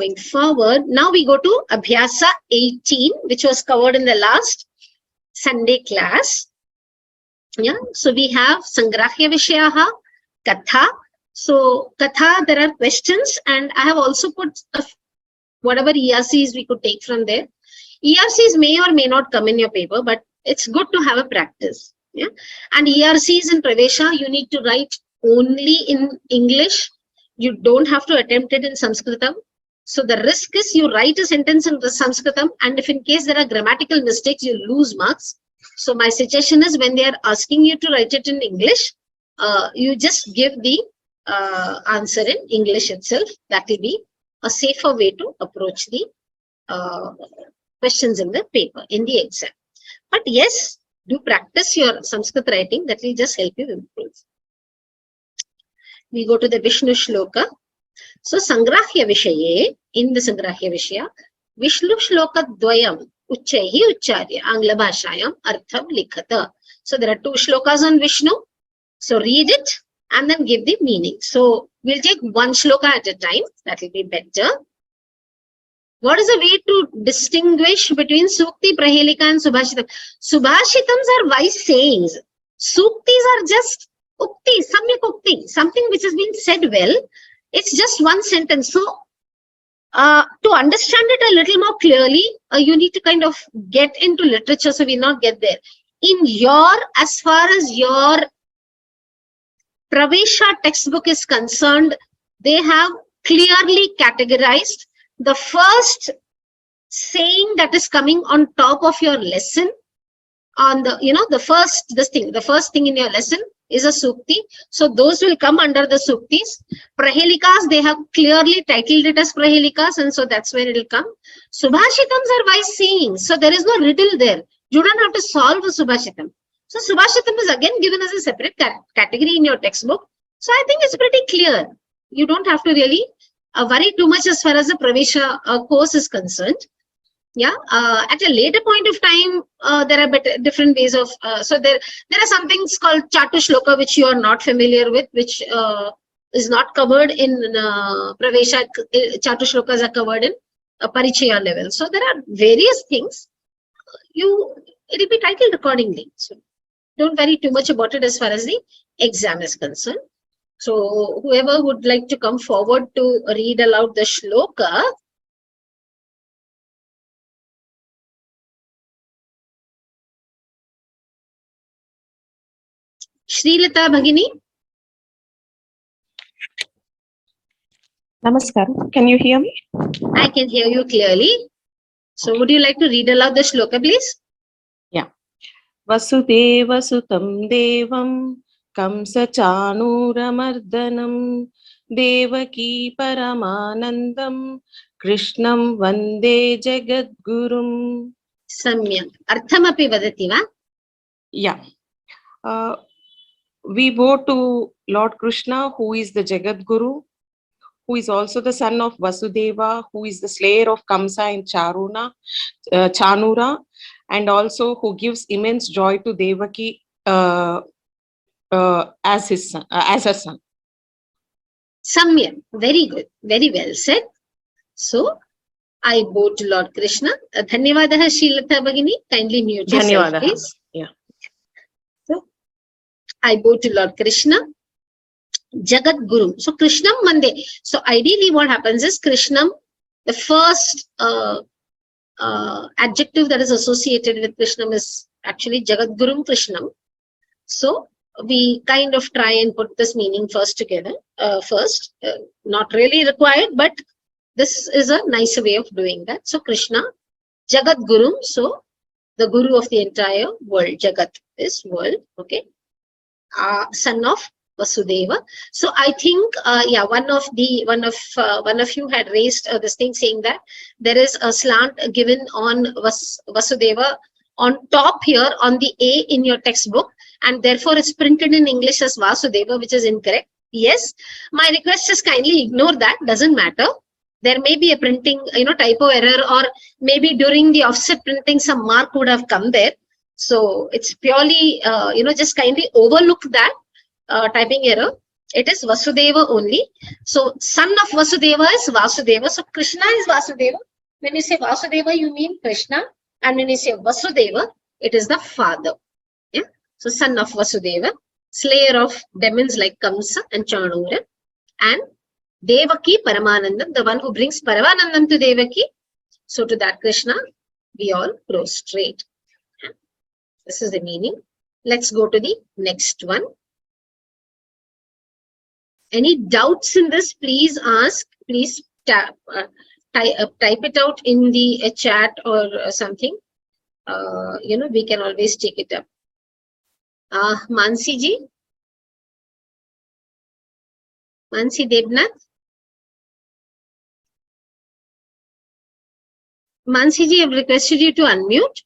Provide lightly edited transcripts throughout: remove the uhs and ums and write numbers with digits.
going forward, now we go to Abhyasa 18, which was covered in the last Sunday class. Yeah, so we have Sangrahya Vishayaha, Katha. So Katha, there are questions, and I have also put whatever ERCs we could take from there. ERCs may or may not come in your paper, but it's good to have a practice. Yeah, and ERCs in Pravesha, you need to write only in English. You don't have to attempt it in Sanskritam. So the risk is you write a sentence in the Sanskritam, and if in case there are grammatical mistakes, you lose marks. So my suggestion is, when they are asking you to write it in English, you just give the answer in English itself. That will be a safer way to approach the questions in the paper, in the exam. But yes, do practice your Sanskrit writing. That will just help you improve. We go to the Vishnu Shloka. So Sangrahya Vishaye, in the Sangrahya Vishaya, Vishnu Shloka Dvayam Uchchaihi Uchcharya Angla Bhashayam Artham Likhata. So there are 2 shlokas on Vishnu. So read it and then give the meaning. So we'll take 1 shloka at a time. That will be better. What is a way to distinguish between Sukti, Prahelika and Subhashitam? Subhashitams are wise sayings. Suktis are just Ukti, Samyak Ukti, something which has been said well. It's just 1 sentence. So to understand it a little more clearly, you need to kind of get into literature, so we not get there. In your, as far as your Pravesha textbook is concerned, they have clearly categorized the first saying that is coming on top of your lesson. On the, the first thing in your lesson is a sukti. So those will come under the suktis. Prahelikas, they have clearly titled it as prahelikas, and so that's where it will come. Subhashitams are wise sayings. So there is no riddle there. You don't have to solve a subhashitam. So subhashitam is again given as a separate category in your textbook. So I think it's pretty clear. You don't have to really worry too much as far as the Pravesha course is concerned. Yeah, at a later point of time, there are different ways of, so there are some things called Chatu Shloka, which you are not familiar with, which is not covered in Pravesha. Chatu Shlokas are covered in Parichaya level. So there are various things. It will be titled accordingly. So don't worry too much about it as far as the exam is concerned. So whoever would like to come forward to read aloud the shloka. Srilata Bhagini. Namaskar. Can you hear me? I can hear you clearly. So would you like to read aloud the shloka, please? Yeah. Vasudeva sutam devam kamsa chanuramardanam devaki paramanandam krishnam vande jagadgurum. Samyak. Arthamapi vadati va? Yeah. We bow to Lord Krishna, who is the Jagat Guru, who is also the son of Vasudeva, who is the slayer of Kamsa and Chanura, and also who gives immense joy to Devaki as his son, as her son. Samyak. Very good. Very well said. So I bow to Lord Krishna. Dhanyavadaha Srilata Bhagini. Kindly mute yourself, please. Yeah. I bow to Lord Krishna, Jagat Guru. So Krishnam Mande. So ideally what happens is Krishnam, the first adjective that is associated with Krishnam is actually Jagat Gurum Krishnam. So we kind of try and put this meaning first together. Not really required, but this is a nicer way of doing that. So Krishna, Jagat Gurum. So the Guru of the entire world. Jagat is world. Okay. Son of Vasudeva. So I think, one of you had raised this thing saying that there is a slant given on Vasudeva on top here on the A in your textbook, and therefore it's printed in English as Vasudeva, which is incorrect. Yes, my request is kindly ignore that. Doesn't matter. There may be a printing, typo error, or maybe during the offset printing some mark would have come there. So it's purely, just kindly overlook that typing error. It is Vasudeva only. So son of Vasudeva is Vasudeva. So Krishna is Vasudeva. When you say Vasudeva, you mean Krishna. And when you say Vasudeva, it is the father. Yeah. So son of Vasudeva, slayer of demons like Kamsa and Chanura, and Devaki Paramanandam, the one who brings Paramanandam to Devaki. So to that Krishna, we all prostrate. Yeah. This is the meaning. Let's go to the next one. Any doubts in this, please ask. Please type it out in the chat or something. We can always take it up. Mansi ji? Mansi Devnath? Mansi ji, I've requested you to unmute.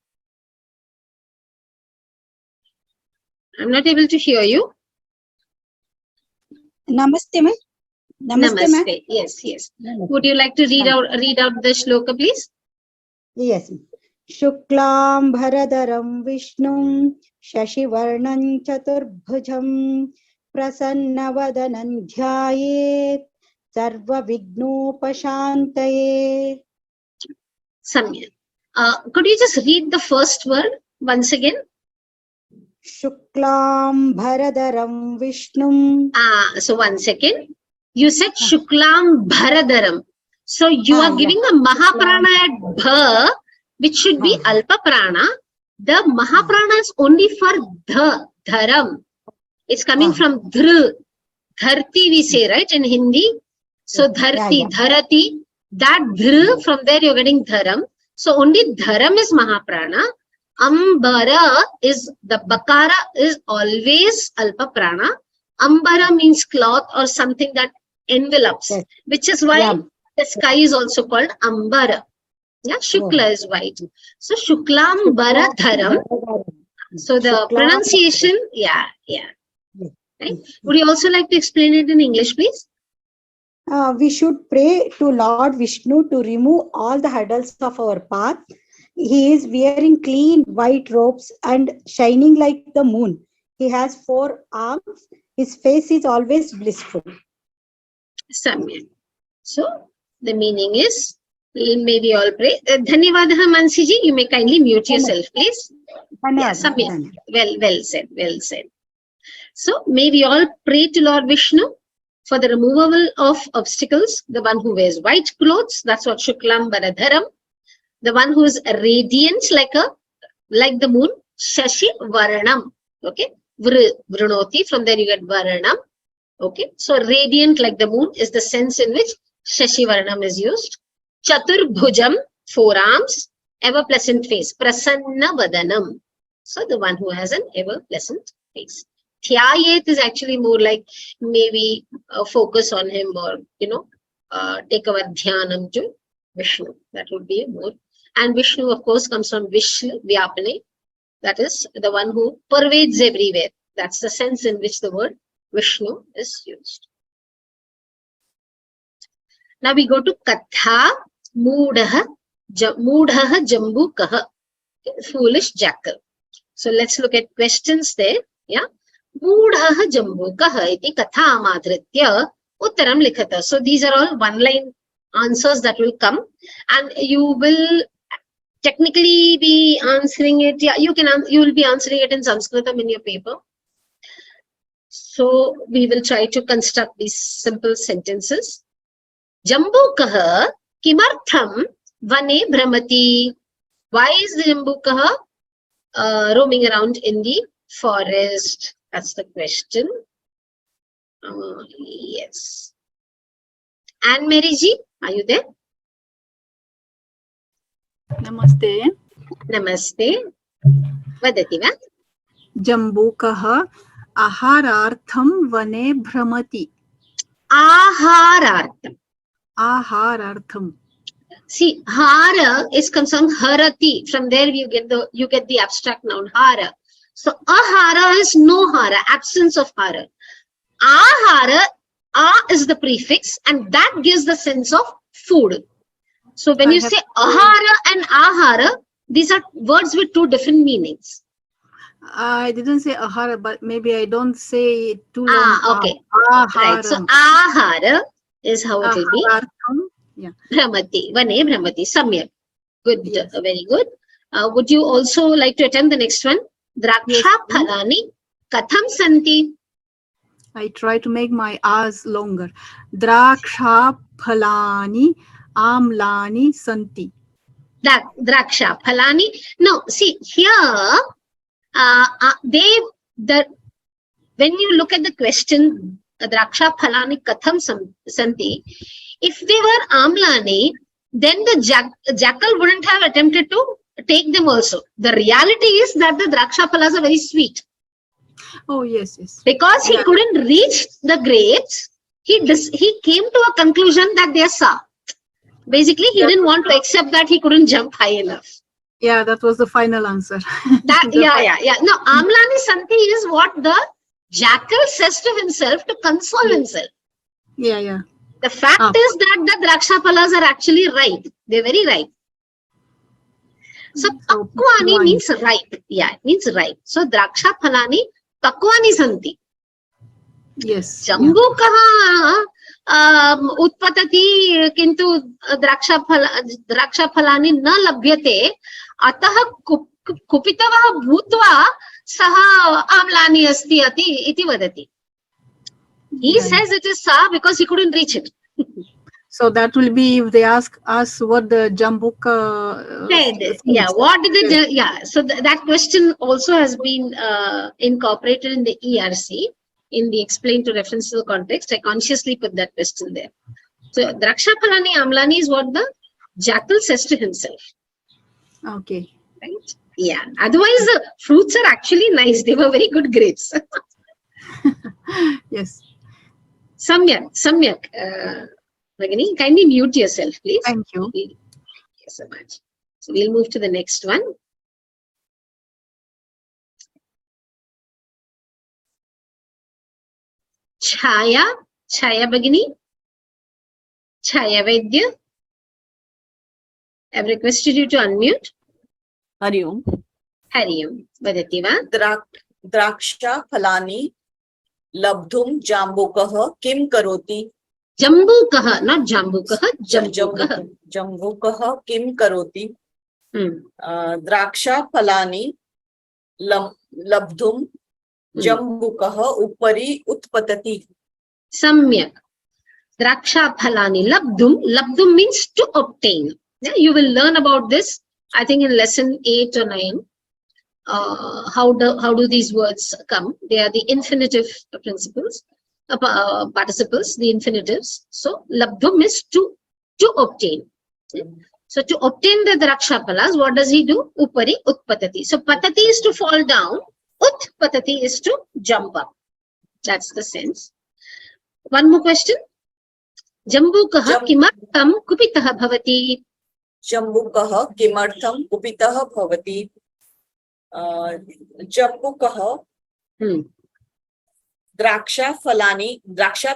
I'm not able to hear you. Namaste, ma'am. Namaste, ma'am. Namaste. Yes, yes. Would you like to read out the shloka, please? Yes. Shuklam bharadaram vishnum shashivarnam chaturbhujam prasannavadanam dhyayet sarva vignopashantaye. Samya. Could you just read the first word once again? Shuklam bharadaram vishnum. So 1 second. You said Shuklam Bharadaram. So you are giving a Mahaprana at Bha, which should be Alpa Prana. The Mahaprana is only for Dharam. It's coming from Dhr. Dharti we say, right, in Hindi. So Dharti, Dharati. That Dhr, from there you're getting Dharam. So only Dharam is Mahaprana. Ambara is, the Bakara is always Alpa Prana. Ambara means cloth or something that envelops, which is why the sky is also called Ambara. Yeah, Shukla is white. So Shuklam Bara Dharam. So the pronunciation, right? Would you also like to explain it in English, please? We should pray to Lord Vishnu to remove all the hurdles of our path. He is wearing clean white robes and shining like the moon. He has 4 arms. His face is always blissful. Samyak. So the meaning is, maybe all pray. Dhanyavadaha Mansi ji, you may kindly mute yourself, please. Yeah, Samyak. Well said, well said. So may we all pray to Lord Vishnu for the removal of obstacles, the one who wears white clothes, that's what Shuklam Baradharam, the one who is radiant like the moon, Shashi Varanam. Okay, Vrunoti, from there you get Varanam. Okay, so radiant like the moon is the sense in which Shashi Varanam is used. Chatur Bhujam, 4 arms, ever pleasant face, Prasanna Vadanam. So the one who has an ever pleasant face. Dhyayet is actually more like maybe focus on him, or take our dhyanam to Vishnu. That would be more. And Vishnu, of course, comes from Vishnu Vyapane. That is the one who pervades everywhere. That's the sense in which the word Vishnu is used. Now we go to Katha Moodhaha Jambukaha, foolish jackal. So let's look at questions there. Yeah. Moodhaha Jambukaha iti katha madritya uttaram likhata. So these are all one-line answers that will come, and you will technically be answering it. Yeah, you will be answering it in Sanskritam in your paper. So we will try to construct these simple sentences. Jambukaha kimartham vane brahmati. Why is the Jambukaha roaming around in the forest? That's the question. Yes. Anne Mary ji, are you there? Namaste. Namaste. Vadati va? Jambukaha aharartham vane bhramati. Aharartham. Aharartham. See, hara comes from harati. From there you get the abstract noun hara. So ahara is no hara, absence of hara. Ahara, is the prefix, and that gives the sense of food. So when you say ahara and ahara, these are words with 2 different meanings. I didn't say ahara, but maybe I don't say it too long. Okay. Right. So, Aharam. ahara is how it will be. Aharartham. Yeah. Bhramati. Vane bhramati. Samyak. Good. Yes. Very good. Would you also like to attempt the next one? Draksha Yes, please. phalani katham santi. I try to make my A's longer. Draksha phalani amlani santi. Draksha phalani. No, see here, when you look at the question, Draksha phalani katham santi, if they were amlani, then the jackal wouldn't have attempted to take them also. The reality is that the Draksha phalas are very sweet. Oh, yes, yes. Because he couldn't reach the grapes, he came to a conclusion that they are sour. Basically, he didn't want to accept that he couldn't jump high enough. Yeah, that was the final answer. Yeah. No, amlani santi is what the jackal says to himself to console himself. Yeah. The fact is that the draksha phalas are actually ripe. They're very ripe. So, pakwani means ripe. Yeah, it means ripe. So, draksha phalani pakwani santi. Yes. Jambukaha utpatati kintu draksha phalani na labhyate atah kupitavah bhutva saha amlani asti iti vadati. He says it is sa because he couldn't reach it. So that will be if they ask us what the Jambuka what did the so that question also has been incorporated in the ERC in the explain to referenceable context. I consciously put that question there. So draksha phalani amlani is what the jackal says to himself. Okay. Right? Yeah. Otherwise the fruits are actually nice. They were very good grapes. Yes. Samyak. Ragini, kindly mute yourself, please. Thank you. Thank you so much. So we'll move to the next one. Chaya Bagini, Chaya Vaidya. I've requested you to unmute. Hari Om. Hari Om. Vadati va? Draksha phalani labdhum jambukah kim karoti. Jambukah, not Jambukah. Jambukah. Jambukah kim karoti. Draksha phalani labdhum jambukah upari utpatati. Samyak. Draksha phalani labdhum. Labdhum means to obtain. Yeah, you will learn about this, I think, in lesson 8 or 9. How do these words come? They are the infinitive principles, participles, the infinitives. So labdhum is to obtain. So to obtain the draksha phalas, what does he do? Upari utpatati. So patati is to fall down. Utpatati is to jump up. That's the sense. One more question. Jambukaha kimartham kupitaha bhavati. Jambukah kimartham kupitah bhavati. Jambukah draksha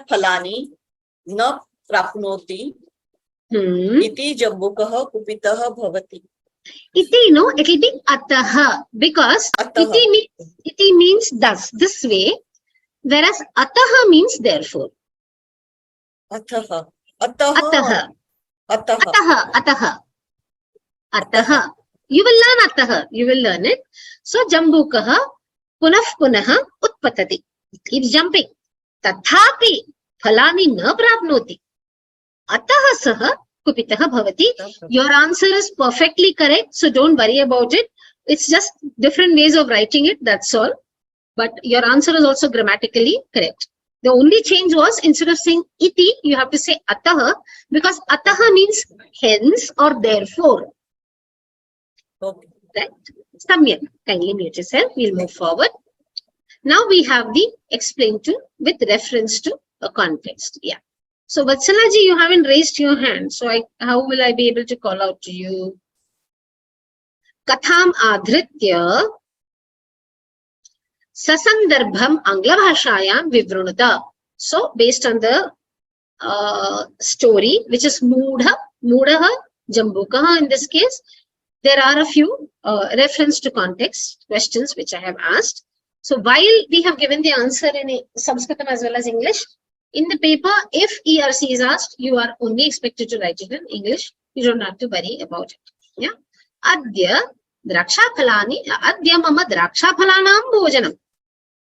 phalani na prapnoti. Iti jambukah kupitah bhavati. Iti, no, it will be ataha, because iti means thus, this way, whereas ataha means therefore. Ataha. You will learn ataha. You will learn it. So jambukaha punah utpatati. Keeps jumping. Tathapi phalani na prapnoti. Ataha saha kupitaha bhavati. Your answer is perfectly correct. So don't worry about it. It's just different ways of writing it. That's all. But your answer is also grammatically correct. The only change was, instead of saying iti, you have to say ataha, because ataha means hence or therefore. Okay. Right? Samyak. Kindly mute yourself. We'll move forward. Now we have the explain to with reference to a context. Yeah. So Vatsalaji, you haven't raised your hand. So how will I be able to call out to you? Katham adhritya sasandarbham angla bhashayam vivrunata. So based on the story, which is Mudha, Jambukaha in this case, there are a few reference to context questions which I have asked. So while we have given the answer in Sanskritam as well as English, in the paper, if ERC is asked, you are only expected to write it in English. You don't have to worry about it. Yeah. Adya draksha phalani, adya mama draksha phalanam bhojanam.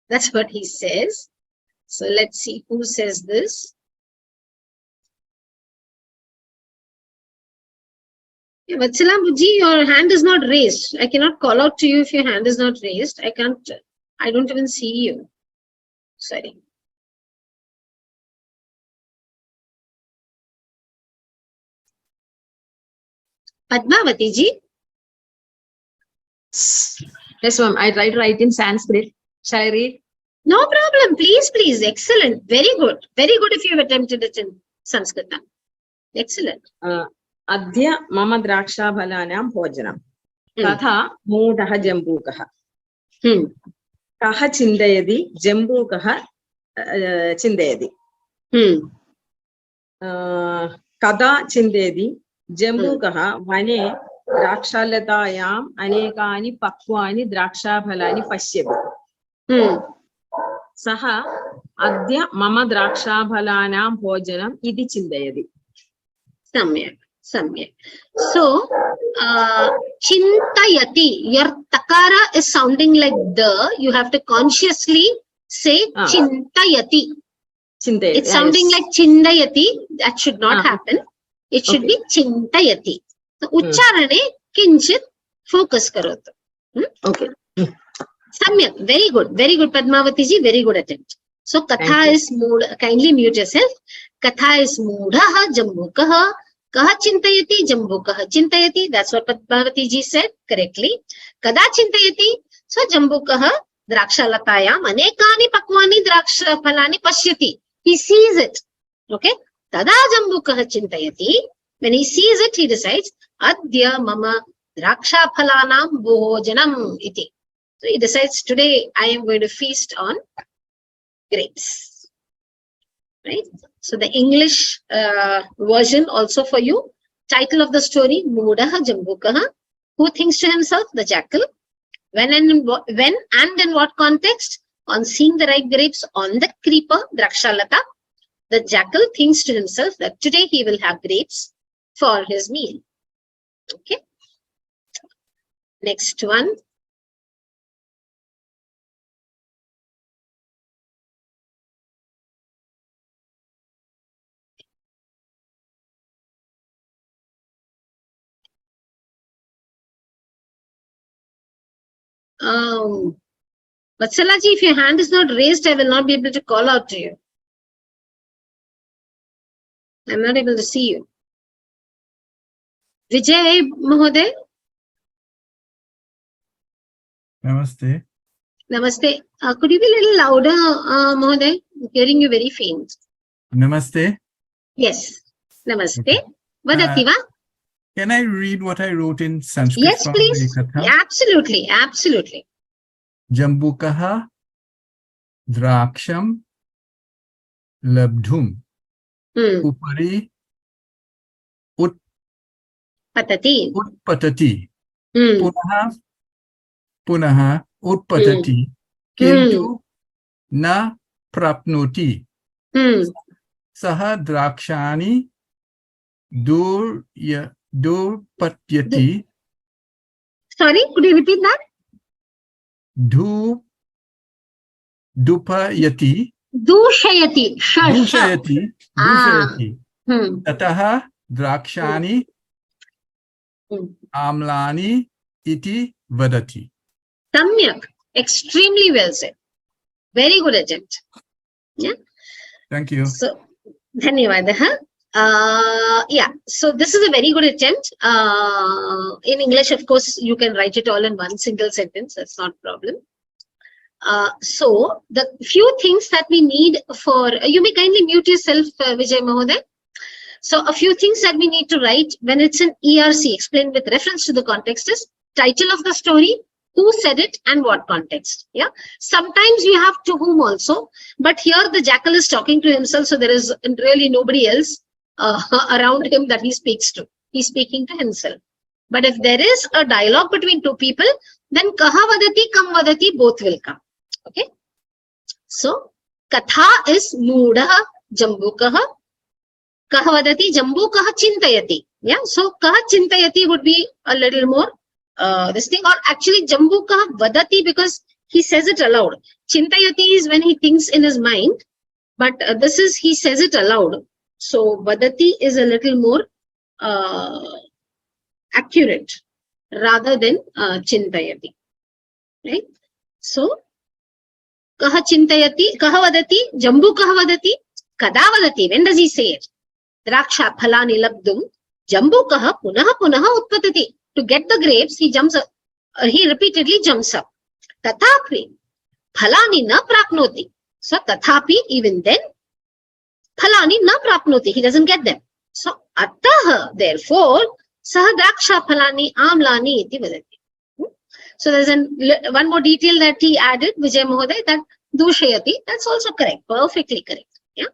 That's what he says. So let's see who says this. Yeah, Vatsala Buji, your hand is not raised. I cannot call out to you if your hand is not raised. I don't even see you. Sorry. Padmavati ji. Yes, ma'am. I try to write in Sanskrit. Shall I read? No problem. Please, please. Excellent. Very good. Very good if you have attempted it in Sanskrit. Excellent. Adya mama draksha phalanam bhojanam. Tatha moodha jambukah. Kaha chindayadi jambukah chindayadi. Kada chindayadi jambukah vane drakshalatayam anekani pakvani draksha phalani pashyati. Saha adya mama draksha phalanam bhojanam iti chindayadi. Samyak. Samyak. So, chintayati, your takara is sounding like the, you have to consciously say chintayati. Chindayati. It's sounding like chindayati. That should not happen. It should be chintayati. So, ucharane kinchit focus karot. Okay. Samyak. Very good. Very good, Padmavati ji. Very good attempt. So, katha is mood. Kindly mute yourself. Katha is moodha jambukaha. Kaha chintayati jambukaha chintayati. That's what Padmavati ji said correctly. Kada chintayati. So, jambukaha drakshalatayam anekani pakvani draksha phalani pashyati. He sees it. Okay. Tada jambukaha chintayati. When he sees it, he decides, adya mama draksha phalanam bhojanam iti. So he decides, today I am going to feast on grapes. Right? So the English version also for you. Title of the story, Moodaha Jambukaha. Who thinks to himself? The jackal. When and in what context? On seeing the ripe grapes on the creeper, Drakshalata, the jackal thinks to himself that today he will have grapes for his meal. Okay. Next one. Vatsala ji, if your hand is not raised, I will not be able to call out to you. I'm not able to see you. Vijay Mahoday. Namaste. Namaste. Could you be a little louder, Mahoday? I'm hearing you very faint. Namaste. Yes. Namaste. Vadati va? Can I read what I wrote in Sanskrit? Yes, please. Absolutely. Absolutely. Jambukaha draksham labdhum upari utpatati punaha utpatati kintu na prapnoti saha drakshani durpatyati. Sorry, could you repeat that? Dupayati. Dushayati. Dushayati. Tataha drakshani amlani iti vadati. Samyak. Extremely well said. Very good attempt. Yeah. Thank you. So, dhanyavadaha. Yeah, so this is a very good attempt. In English, of course, you can write it all in one single sentence. That's not a problem. So the few things that we need for, you may kindly mute yourself, Vijay Mahoday. So a few things that we need to write when it's an ERC, explained with reference to the context, is title of the story, who said it, and what context. Yeah. Sometimes you have to whom also, but here the jackal is talking to himself, so there is really nobody else around him that he speaks to. He's speaking to himself. But if there is a dialogue between two people, then kaha vadati, kam vadati, both will come. Okay. So, katha is moodaha, jambukaha. Kaha vadati, jambukaha chintayati. Yeah. So, kaha chintayati would be a little more this thing, or actually jambukaha vadati, because he says it aloud. Chintayati is when he thinks in his mind, but this is he says it aloud. So, vadati is a little more accurate rather than chintayati, right? So, kaha chintayati, kaha vadati, jambu kaha vadati, kada vadati, when does he say it? Draksha phalani labdum, jambu kaha punaha punaha utpatati. To get the grapes, he jumps up, he repeatedly jumps up. Tathapi, phalani na prapnoti. So, tathapi, even then, phalani na prapnoti, he doesn't get them. So, ataha, therefore, saha draksha phalani amlani iti vadati. So there's one more detail that he added, Vijay Mahoday, that dushayati, that's also correct, perfectly correct. Yeah.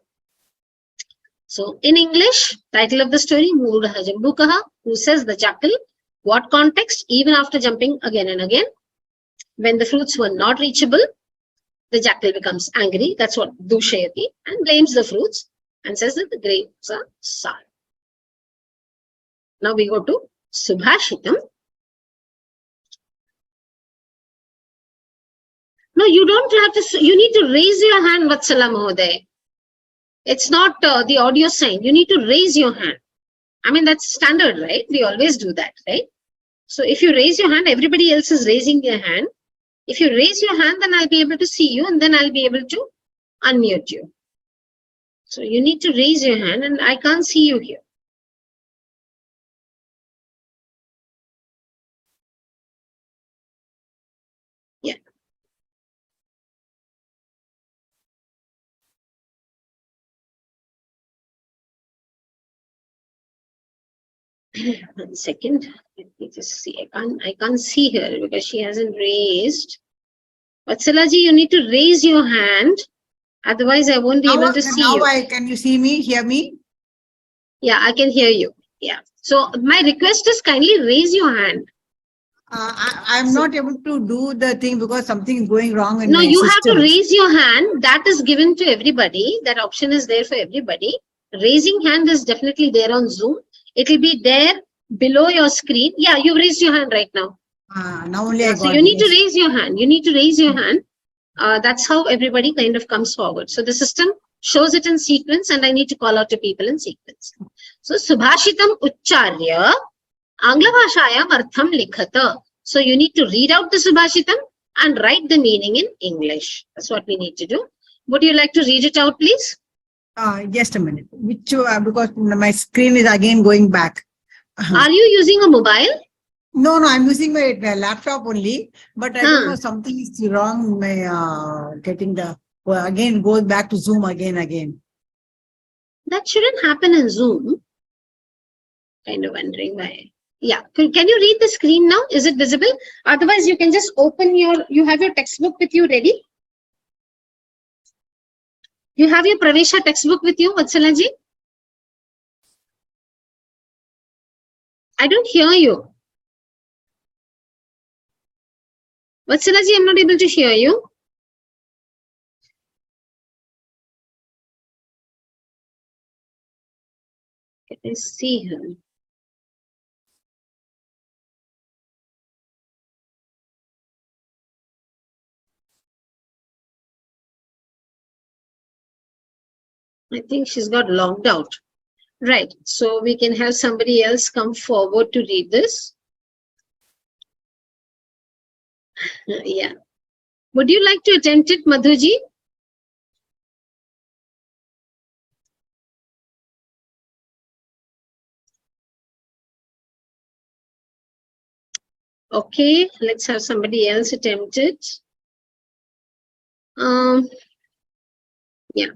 So in English, title of the story, Murudaha Jambukaha, who says the jackal. What context? Even after jumping again and again, when the fruits were not reachable, the jackal becomes angry. That's what dushayati, and blames the fruits and says that the grapes are sour. Now we go to Subhashitam. No, you don't have to, you need to raise your hand, Vatsala Mahoday. It's not the audio sign. You need to raise your hand. I mean, that's standard, right? We always do that, right? So if you raise your hand, everybody else is raising their hand. If you raise your hand, then I'll be able to see you and then I'll be able to unmute you. So you need to raise your hand and I can't see you here. Yeah. 1 second. Let me just see. I can't see her because she hasn't raised. Vatsala ji, you need to raise your hand. Otherwise, I won't be able to see you. Can you see me, hear me? Yeah, I can hear you. Yeah. So my request is kindly raise your hand. I'm not able to do the thing because something is going wrong in No, my you have to systems. raise your hand. That is given to everybody. That option is there for everybody. Raising hand is definitely there on Zoom. It will be there below your screen. Yeah, you raised your hand right now. Now only I got So you need to this. raise your hand. You need to raise your hand. That's how everybody kind of comes forward. So the system shows it in sequence and I need to call out to people in sequence. So Subhashitam Uchcharya Angla Bhashayam Artham Likhata. So you need to read out the Subhashitam and write the meaning in English. That's what we need to do. Would you like to read it out, please? Just a minute. Which because my screen is again going back. Are you using a mobile? No, I'm using my laptop only, but I don't know, something is wrong. My getting the again goes back to Zoom again. That shouldn't happen in Zoom. Kind of wondering why. Yeah. Can you read the screen now? Is it visible? Otherwise, you can just open you have your textbook with you ready? You have your Pravesha textbook with you, Vatsala ji? I don't hear you. Vatsala ji, I'm not able to hear you. Can I see her? I think she's got logged out. Right. So we can have somebody else come forward to read this. Yeah. Would you like to attempt it, Madhuji? Okay, let's have somebody else attempt it. Yeah.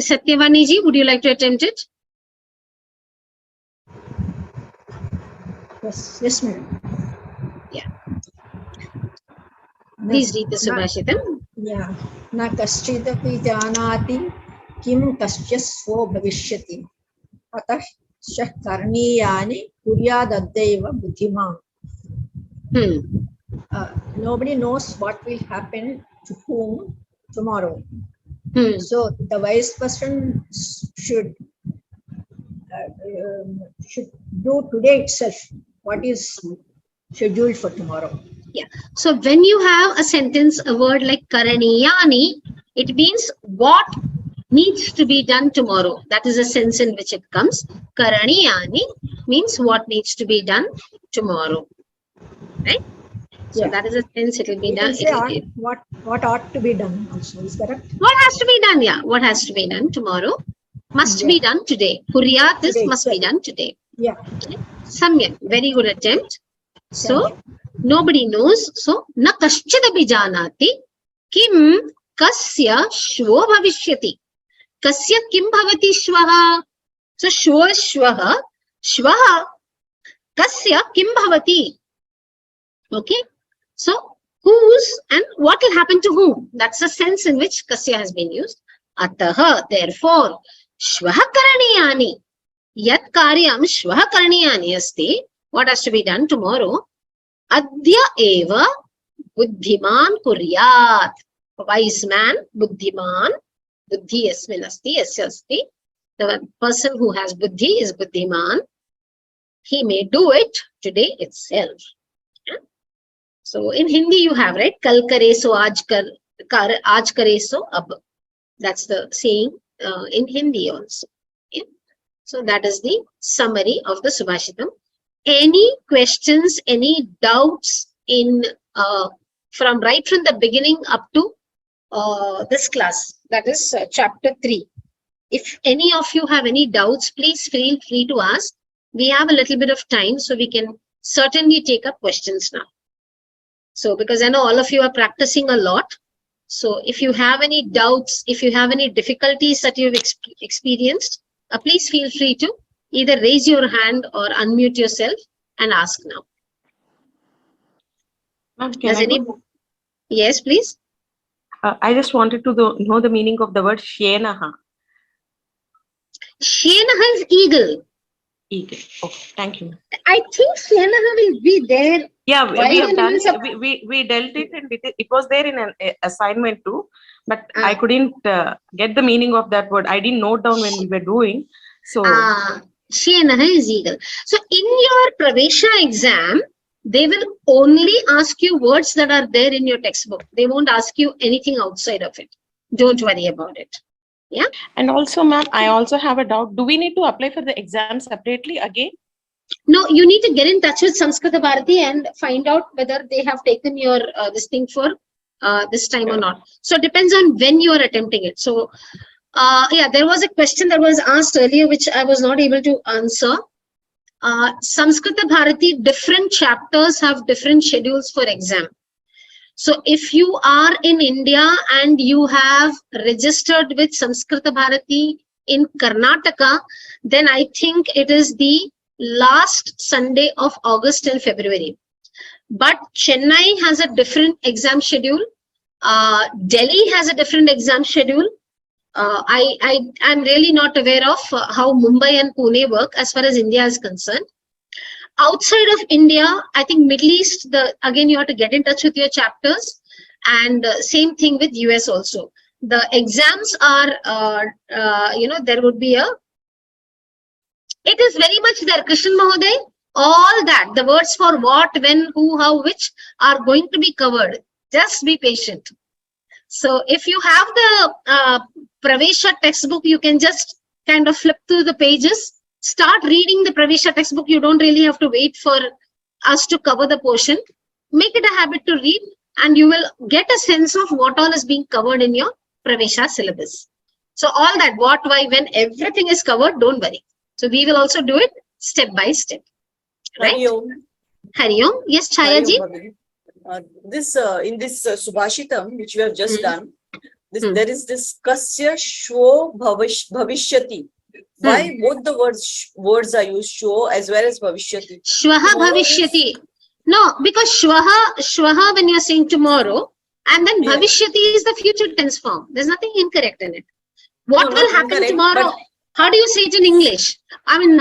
Satyavani ji, would you like to attempt it? Yes, madam. Yeah. Please read the Subhashitam. Yeah. Na kaschidapi janati kim kasya svo bhavishyati. Atah Shah karniyani kuryadaddaiva buddhiman. Nobody knows what will happen to whom tomorrow. So the wise person should do today itself what is scheduled for tomorrow. Yeah. So when you have a sentence, a word like karaniyani, it means what needs to be done tomorrow. That is the sense in which it comes. Karaniyani means what needs to be done tomorrow. Right? So that is a sense it will be done. What ought to be done also, is correct? What has to be done? Yeah. What has to be done tomorrow must be done today. Kuryat is must be done today. Yeah. Okay. Samyak. Very good attempt. So nobody knows. So na kaschidabhi janati kim kasya shvo bhavishyati. Kasya kim bhavati shvaha. So shvo shvaha. Shvaha kasya kim bhavati. Okay. So whose and what will happen to whom? That's the sense in which kasya has been used. Ataha, therefore, shvaha karaniyani. Yat karyam shvaha karaniyani asti. What has to be done tomorrow? Adya eva buddhiman kuryat. Wise man, buddhiman. Buddhi yasmin asti, yasya asti. The person who has buddhi is buddhiman. He may do it today itself. So in Hindi you have, right? Kal kare so aaj kare so ab. That's the saying in Hindi also. Yeah. So that is the summary of the Subhashitam. Any questions, any doubts in from the beginning up to this class, that is chapter 3. If any of you have any doubts, please feel free to ask. We have a little bit of time, so we can certainly take up questions now. So because I know all of you are practicing a lot. So if you have any doubts, if you have any difficulties that you've experienced, please feel free to either raise your hand or unmute yourself and ask now. Does any? Yes, please. I just wanted to know the meaning of the word shenaha. Shenaha is eagle. Eagle. Okay, thank you. I think shenaha will be there. Yeah, we have done it. We dealt it, and it was there in an assignment too, but I couldn't get the meaning of that word. I didn't note down when we were doing. So shenaha is eagle. So in your Pravesha exam, they will only ask you words that are there in your textbook. They won't ask you anything outside of it. Don't worry about it. Yeah. And also, ma'am, I also have a doubt. Do we need to apply for the exam separately again? No, you need to get in touch with Samskrita Bharati and find out whether they have taken your this thing for this time or not. So it depends on when you are attempting it. So yeah, there was a question that was asked earlier which I was not able to answer. Samskrita Bharati, different chapters have different schedules for exam. So if you are in India and you have registered with Samskrita Bharati in Karnataka, then I think it is the last Sunday of August and February. But Chennai has a different exam schedule. Delhi has a different exam schedule. I'm really not aware of how Mumbai and Pune work as far as India is concerned. Outside of India, I think Middle East, again, you have to get in touch with your chapters, and same thing with US also. The exams are, there would be it is very much there, Krishnan Mahoday, all that, the words for what, when, who, how, which are going to be covered. Just be patient. So if you have the Pravesha textbook, you can just kind of flip through the pages. Start reading the Pravesha textbook. You don't really have to wait for us to cover the portion. Make it a habit to read, and you will get a sense of what all is being covered in your Pravesha syllabus. So all that, what, why, when, everything is covered, don't worry. So we will also do it step by step. Right? Hari Om. Yes, Chayaji. In this Subhashitam, which we have just done, there is this Kasya Shvo Bhavishyati. Why both the words are used, Shvo as well as Bhavishyati? Shvaha Bhavishyati. No, because Shvaha when you are saying tomorrow, and then Bhavishyati is the future tense form. There's nothing incorrect in it. What will happen tomorrow? How do you say it in English? I mean,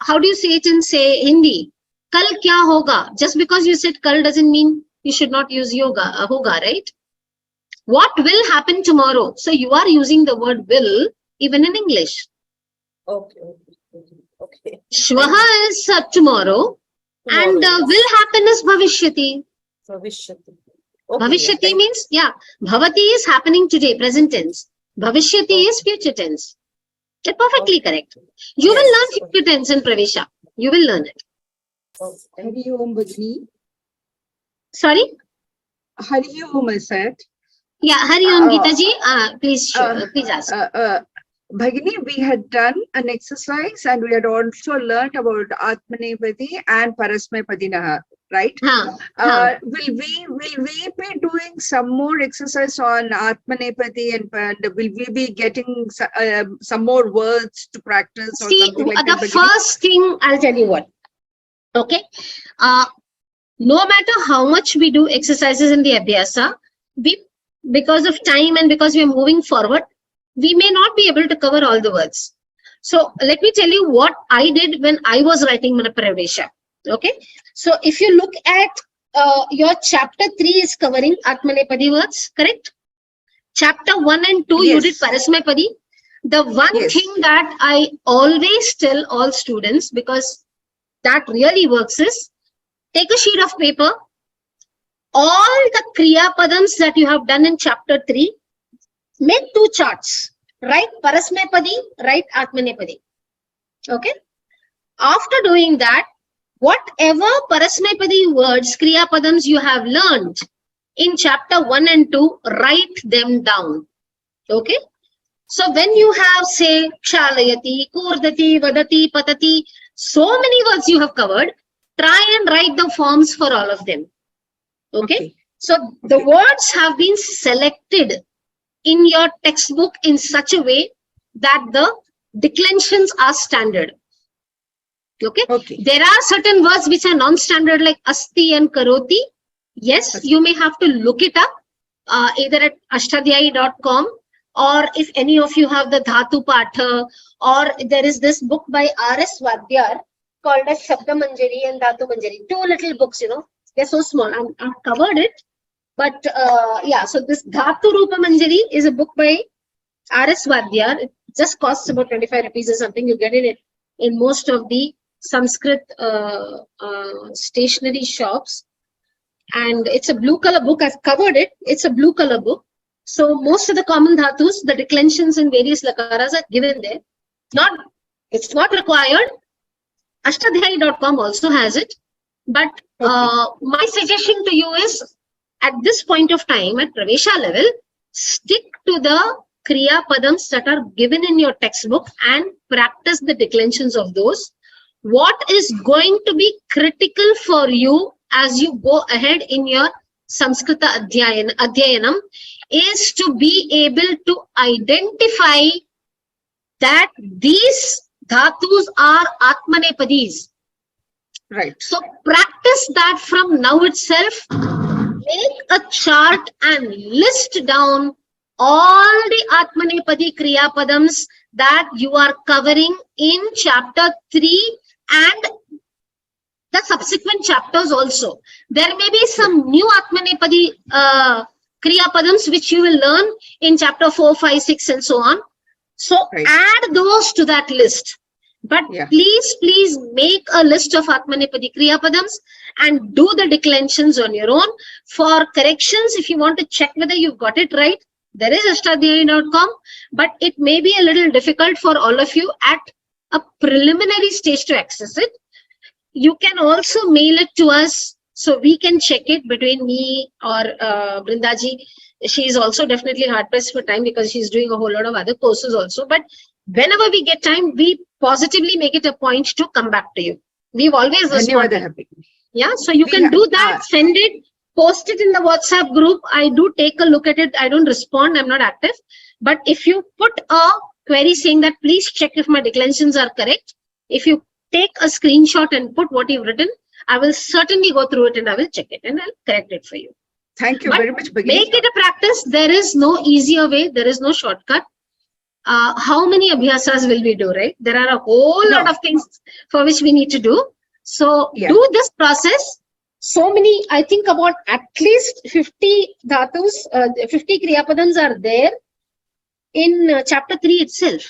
how do you say it in, say, Hindi? Kal kya hoga? Just because you said kal doesn't mean you should not use hoga, right? What will happen tomorrow? So you are using the word will even in English. Okay. Shvaha is tomorrow, and will happen is bhavishyati. Bhavishyati. Bhavishyati means, bhavati is happening today, present tense. Bhavishyati is future tense. They're perfectly correct. You will learn future tense in Pravesha. You will learn it. Hari Om Bhagini. Sorry? Hari Om, I said. Yeah, Hari Om Geeta ji. Please ask. Bhagini, we had done an exercise and we had also learned about Atmanepadi and Parasmapadinaha, right? Will we be doing some more exercise on Atmanepadi and will we be getting some more words to practice? Or see, something like the first thing, I'll tell you what. Okay. No matter how much we do exercises in the Abhyasa, because of time and because we are moving forward, we may not be able to cover all the words. So let me tell you what I did when I was writing Mana Pravesha. Okay. So if you look at your chapter 3 is covering Atmanepadi words, correct? Chapter 1 and 2, you did Parasmepadi. The one thing that I always tell all students, because that really works, is take a sheet of paper, all the Kriya Padams that you have done in chapter 3, make 2 charts. Write Parasmepadi, write Atmanepadi. Okay. After doing that, whatever Parasmepadi words, Kriya Padams you have learned in chapter 1 and 2, write them down. Okay. So when you have, say, Kshalayati, Kurdati, Vadati, Patati, so many words you have covered, try and write the forms for all of them. Okay. So the words have been selected in your textbook in such a way that the declensions are standard. Okay. There are certain words which are non-standard, like asti and karoti. Yes, you may have to look it up either at ashtadhyayi.com, or if any of you have the Dhatu Patha, or there is this book by R.S. Vadyar called as Shabda Manjari and Dhatu Manjari. 2 little books, they're so small. I've covered it. But so this Dhatu Rupa Manjari is a book by R.S. Vadyar. It just costs about 25 rupees or something. You get it in most of the Sanskrit stationery shops. And it's a blue color book. I've covered it. It's a blue color book. So most of the common dhatus, the declensions in various lakaras are given there. It's not required. Ashtadhyayi.com also has it. But my suggestion to you is, at this point of time, at Pravesha level, stick to the Kriya Padams that are given in your textbook and practice the declensions of those. What is going to be critical for you as you go ahead in your Samskrita Adhyayanam is to be able to identify that these dhatus are Atmanepadis. Right. So practice that from now itself. Make a chart and list down all the Atmanepadi Kriya Padams that you are covering in chapter 3 and the subsequent chapters also. There may be some new Atmanepadi Kriya Padams which you will learn in chapter 4, 5, 6 and so on. So add those to that list. But please make a list of Atmanepadi Kriya Padams and do the declensions on your own. For corrections, if you want to check whether you've got it right, there is ashtadhyayi.com, but it may be a little difficult for all of you at a preliminary stage to access it. You can also mail it to us so we can check it between me or Brindaji. She is also definitely hard pressed for time because she's doing a whole lot of other courses also. But whenever we get time, we positively make it a point to come back to you. We've always responded. Yeah, so you can do that, send it, post it in the WhatsApp group. I do take a look at it. I don't respond. I'm not active. But if you put a query saying that please check if my declensions are correct, if you take a screenshot and put what you've written, I will certainly go through it and I will check it and I'll correct it for you. Thank you very much, Bhagini. Make it a practice. There is no easier way. There is no shortcut. how many abhyasas will we do, right? There are a whole lot of things for which we need to do. So do this process. So many, I think about at least 50 dhatus, 50 kriyapadams are there in chapter 3 itself.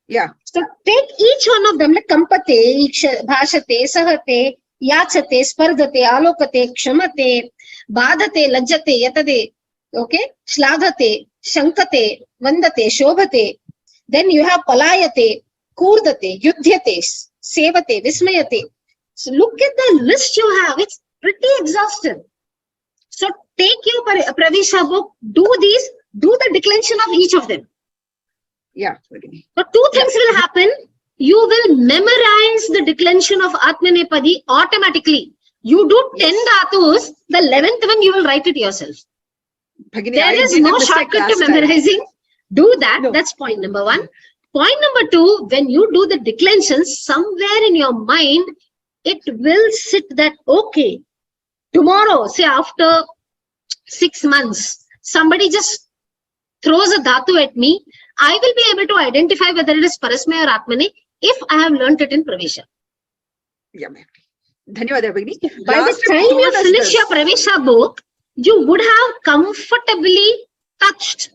Yeah. So take each one of them, like kampate, bhashate, sahate, yachate, spardate, alokate, kshamate, badate, lajjate, yatade, okay, shlagate, shankate, vandate, shobhate. Then you have palayate, kurdate, yudhyate, sevate, vismayate. So look at the list you have. It's pretty exhaustive. So take your Pravesha book, do these, do the declension of each of them. Yeah. So two things will happen. You will memorize the declension of Atmanepadi automatically. You do 10 dhatus, the 11th one you will write it yourself. Bhagini, There is no shortcut to memorizing. Do that. No. That's point number 1. Point number 2, when you do the declensions, somewhere in your mind, it will sit that, okay, tomorrow, say after 6 months, somebody just throws a dhatu at me, I will be able to identify whether it is Parasmaya or Atmane if I have learnt it in Pravesha. Yeah, ma'am. Dhanyawad, Bhagini. By the time you finish your Pravesha book, you would have comfortably touched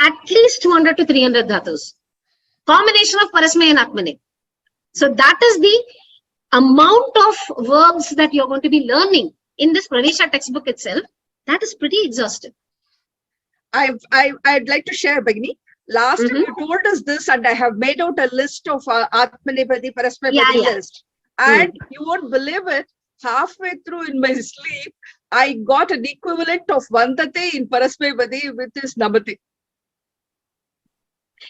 at least 200 to 300 dhatus. Combination of Parasmaya and Atmane. So that is the amount of verbs that you're going to be learning in this Pravesha textbook itself. That is pretty exhaustive. I'd like to share, Bhagini. Last time you told us this, and I have made out a list of Atmanepadi, Parasmepadi list. And you won't believe it, halfway through in my sleep, I got an equivalent of Vandate in Parasmepadi, which is Namate.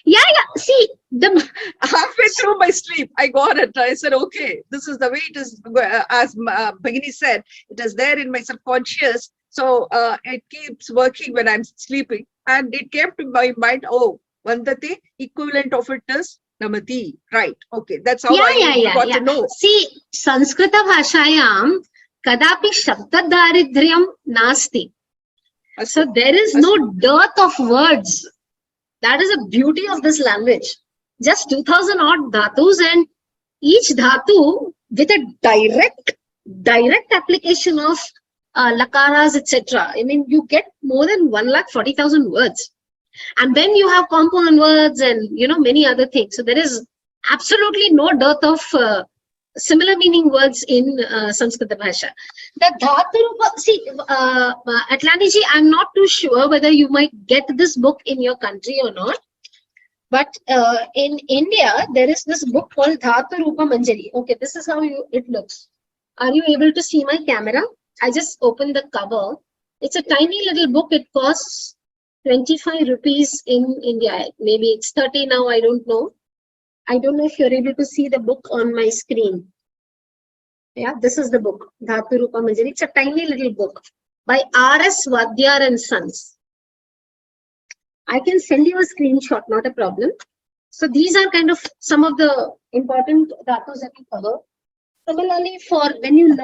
Yeah. See, the halfway through my sleep, I got it. I said, okay, this is the way it is. As Bhagini said, it is there in my subconscious. So it keeps working when I'm sleeping. And it came to my mind, oh, Vandate, equivalent of it is Namati. Right. Okay. That's how I got to know. See, Sanskrita Bhashayam Kadapi Shabda Daridryam Nasti. So there is no dearth of words. That is the beauty of this language. Just 2000 odd dhatus, and each dhatu with a direct application of lakaras, etc. I mean, you get more than 1,40,000 words. And then you have compound words and, many other things. So there is absolutely no dearth of similar meaning words in Samskrita Bhasha. The dhatu, see, Atlaniji, I'm not too sure whether you might get this book in your country or not. But in India, there is this book called Dhatu Rupa Manjari. Okay, this is how it looks. Are you able to see my camera? I just opened the cover. It's a tiny little book. It costs 25 rupees in India. Maybe it's 30 now. I don't know. I don't know if you're able to see the book on my screen. Yeah, this is the book, Dhatu Rupa Manjari. It's a tiny little book by R.S. Vadyar and Sons. I can send you a screenshot, not a problem. So these are kind of some of the important dhatus that we cover. Similarly, for when you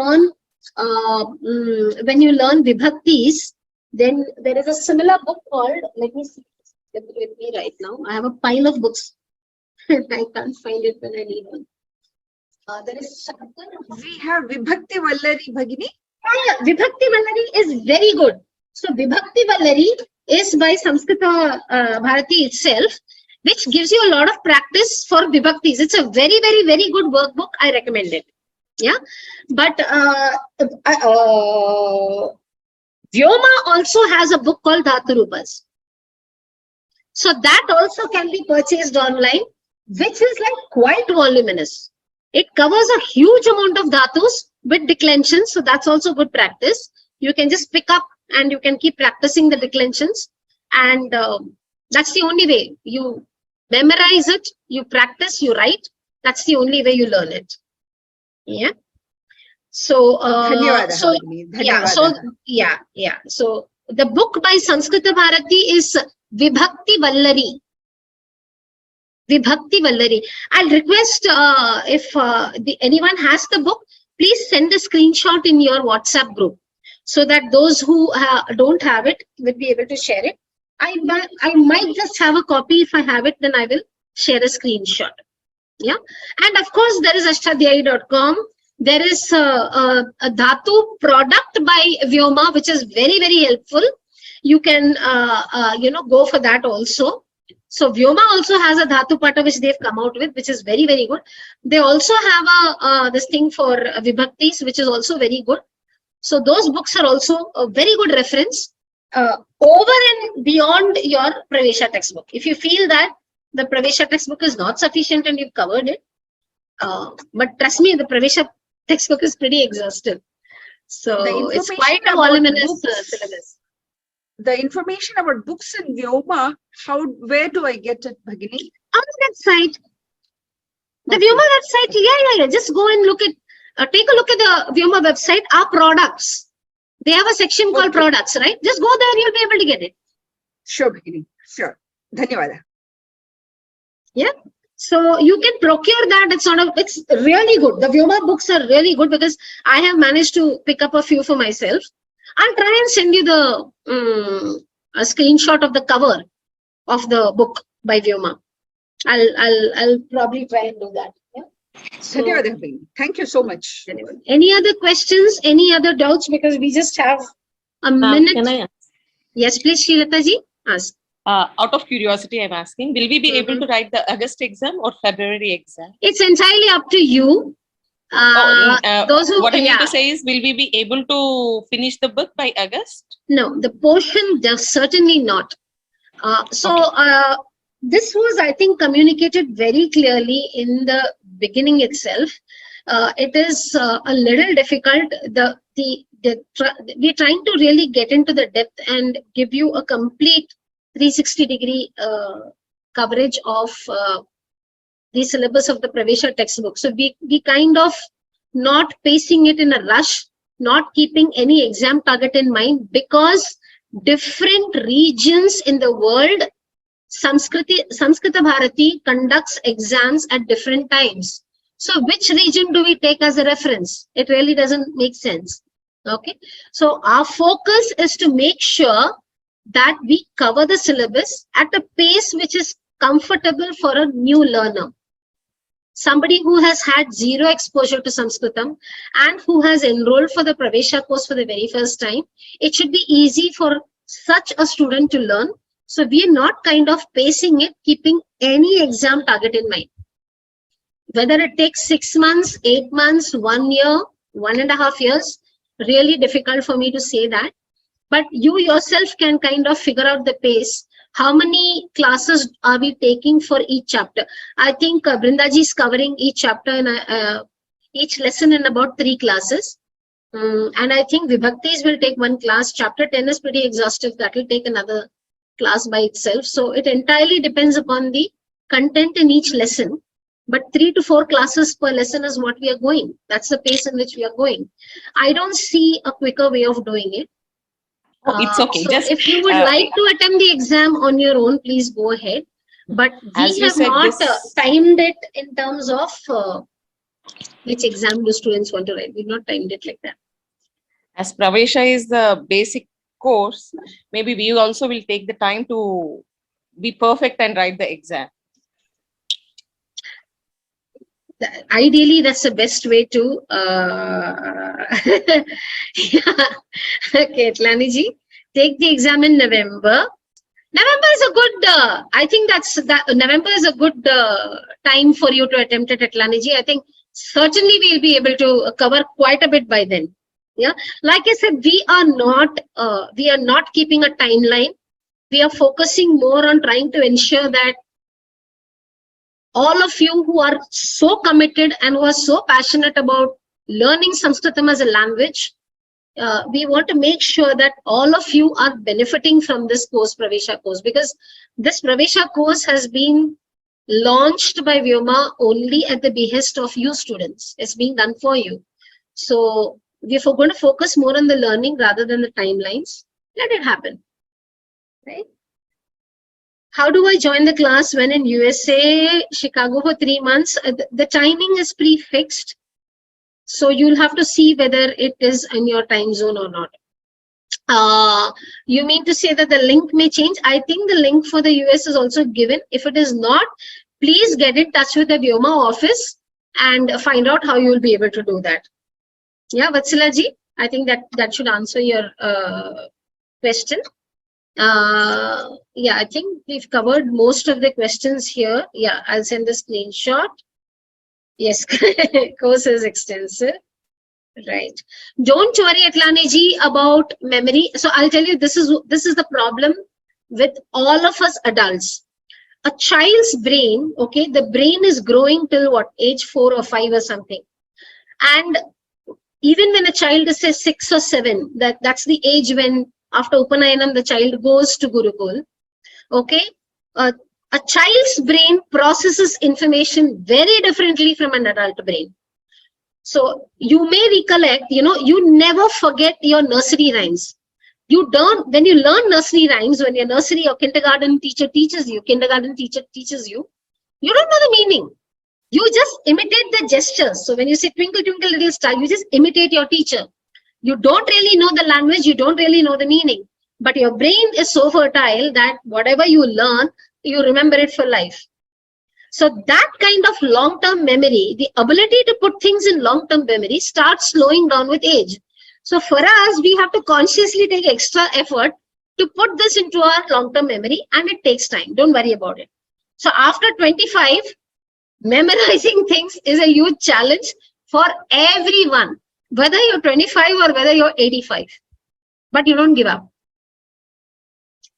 learn vibhaktis, then there is a similar book called, let me see with me right now. I have a pile of books. I can't find it when I need one. There is we have Vibhakti Vallari, Bhagini. Vibhakti Vallari is very good. So Vibhakti Vallari is by Samskita Bharati itself, which gives you a lot of practice for vibhaktis. It's a very, very, very good workbook. I recommend it. Yeah, but Vyoma also has a book called Dhaturupas. So that also can be purchased online, which is like quite voluminous. It covers a huge amount of dhatus with declensions. So that's also good practice. You can just pick up and you can keep practicing the declensions. And that's the only way. You memorize it, you practice, you write. That's the only way you learn it. Yeah. So, So the book by Samskrita Bharati is Vibhakti Vallari. Vibhakti Vallari. I'll request if anyone has the book, please send a screenshot in your WhatsApp group so that those who don't have it will be able to share it. I might just have a copy. If I have it, then I will share a screenshot. Yeah. And of course, there is ashtadhyayi.com. There is a Dhatu product by Vyoma, which is very, very helpful. You can, go for that also. So Vyoma also has a Dhatu Pata which they've come out with, which is very, very good. They also have this thing for Vibhaktis, which is also very good. So those books are also a very good reference over and beyond your Pravesha textbook. If you feel that the Pravesha textbook is not sufficient and you've covered it, but trust me, the Pravesha textbook is pretty exhaustive. So it's quite a voluminous syllabus. The information about books in Vyoma, where do I get it, Bhagini? On the website. The Vyoma website, yeah. Just go and look at, take a look at the Vyoma website, our products. They have a section called products, right? Just go there, you'll be able to get it. Sure, Bhagini. Sure. Dhanyawada. Yeah. So you can procure that. It's really good. The Vyoma books are really good because I have managed to pick up a few for myself. I'll try and send you a screenshot of the cover of the book by Vyoma. I'll probably try and do that. Yeah. So, thank you so much. Any other questions? Any other doubts? Because we just have a minute. Can I ask? Yes, please, Srilata ji, ask. Out of curiosity, I'm asking, will we be able to write the August exam or February exam? It's entirely up to you. Those who, what I mean to say is, will we be able to finish the book by August? No, the portion does certainly not. This was, I think, communicated very clearly in the beginning itself. It is a little difficult. We're trying to really get into the depth and give you a complete 360-degree coverage of the syllabus of the Pravesha textbook. So we kind of not pacing it in a rush, not keeping any exam target in mind, because different regions in the world, Samskrita Bharati conducts exams at different times. So which region do we take as a reference? It really doesn't make sense. Okay. So our focus is to make sure that we cover the syllabus at a pace which is comfortable for a new learner. Somebody who has had zero exposure to Sanskritam and who has enrolled for the Pravesha course for the very first time, it should be easy for such a student to learn. So we are not kind of pacing it, keeping any exam target in mind. Whether it takes 6 months, 8 months, 1 year, 1.5 years, really difficult for me to say that. But you yourself can kind of figure out the pace. How many classes are we taking for each chapter? I think Brindaji is covering each chapter in each lesson in about 3 classes. And I think Vibhaktis will take 1 class. Chapter 10 is pretty exhaustive. That will take another class by itself. So it entirely depends upon the content in each lesson. But 3 to 4 classes per lesson is what we are going. That's the pace in which we are going. I don't see a quicker way of doing it. It's okay. So just if you would like to attempt the exam on your own, please go ahead. But we have not timed it in terms of which exam do students want to write. We've not timed it like that. As Pravesha is the basic course, maybe we also will take the time to be perfect and write the exam. Ideally, that's the best way to. Okay, Tlani-ji, take the exam in November. November is a good. I think November is a good time for you to attempt it, Tlani-ji. I think certainly we'll be able to cover quite a bit by then. Yeah, like I said, we are not keeping a timeline. We are focusing more on trying to ensure that all of you who are so committed and who are so passionate about learning Sanskritam as a language, we want to make sure that all of you are benefiting from this course, Pravesha course, because this Pravesha course has been launched by Vyoma only at the behest of you students. It's being done for you. So we're going to focus more on the learning rather than the timelines. Let it happen, right? How do I join the class when in USA, Chicago for 3 months? The timing is pre-fixed. So you'll have to see whether it is in your time zone or not. You mean to say that the link may change? I think the link for the US is also given. If it is not, please get in touch with the Vyoma office and find out how you will be able to do that. Yeah, Vatsala ji, I think that should answer your question. Yeah, I think we've covered most of the questions here. Yeah, I'll send the screenshot. Yes, course is extensive. Right. Don't worry, Atlani ji, about memory. So I'll tell you, this is the problem with all of us adults. A child's brain, okay, the brain is growing till what, age 4 or 5 or something. And even when a child is say 6 or 7, that's the age when after Upanayanam the child goes to Gurukul. Okay, a child's brain processes information very differently from an adult brain. So you may recollect, you never forget your nursery rhymes. When you learn nursery rhymes, when your nursery or kindergarten teacher teaches you, you don't know the meaning. You just imitate the gestures. So when you say twinkle, twinkle, little star, you just imitate your teacher. You don't really know the language, you don't really know the meaning. But your brain is so fertile that whatever you learn, you remember it for life. So that kind of long-term memory, the ability to put things in long-term memory starts slowing down with age. So for us, we have to consciously take extra effort to put this into our long-term memory, and it takes time. Don't worry about it. So after 25, memorizing things is a huge challenge for everyone, whether you're 25 or whether you're 85. But you don't give up.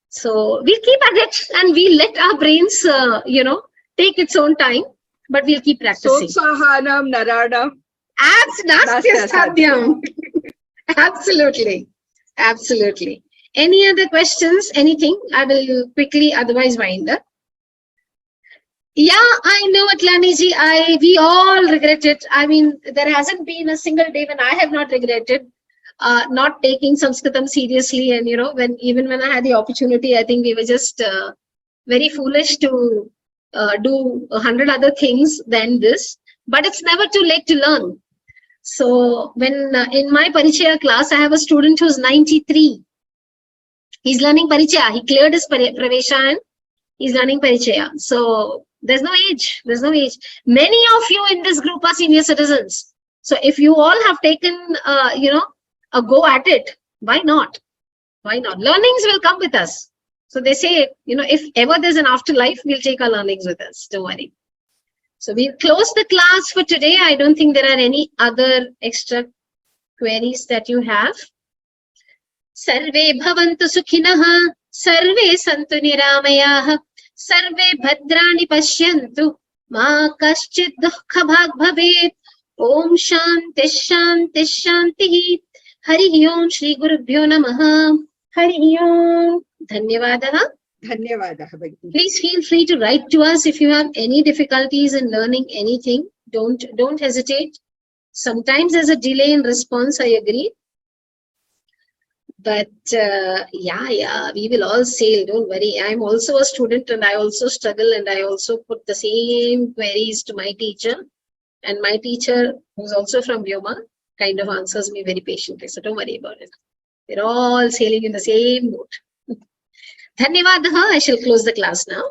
So we keep at it and we let our brains, take its own time, but we'll keep practicing. Sotsahanam naranam. Absolutely. Absolutely. Any other questions? Anything? I will quickly otherwise wind up. Yeah, I know, Atlani ji. We all regret it. I mean, there hasn't been a single day when I have not regretted not taking Sanskritam seriously. And, even when I had the opportunity, I think we were just very foolish to do 100 other things than this. But it's never too late to learn. So when in my Parichaya class, I have a student who's 93. He's learning Parichaya. He cleared his Pravesha and he's learning Parichaya. So there's no age. There's no age. Many of you in this group are senior citizens. So if you all have taken, a go at it, why not? Why not? Learnings will come with us. So they say, if ever there's an afterlife, we'll take our learnings with us. Don't worry. So we'll close the class for today. I don't think there are any other extra queries that you have. Sarve bhavantu sukhinaha, sarve santu niramayah, sarve bhadrani pashyantu, ma kaschid dukkha bhag bhavet. Om shanti shanti shanti. Hari Om Shri Gurubhyo Namaha. Hari Om. Dhanyavadaha. Dhanyavadaha. Please feel free to write to us if you have any difficulties in learning anything. Don't hesitate. Sometimes there's a delay in response, I agree. But we will all sail. Don't worry. I'm also a student and I also struggle and I also put the same queries to my teacher. And my teacher, who's also from Vyoma, kind of answers me very patiently. So don't worry about it. We're all sailing in the same boat. Dhanyavadaha. I shall close the class now.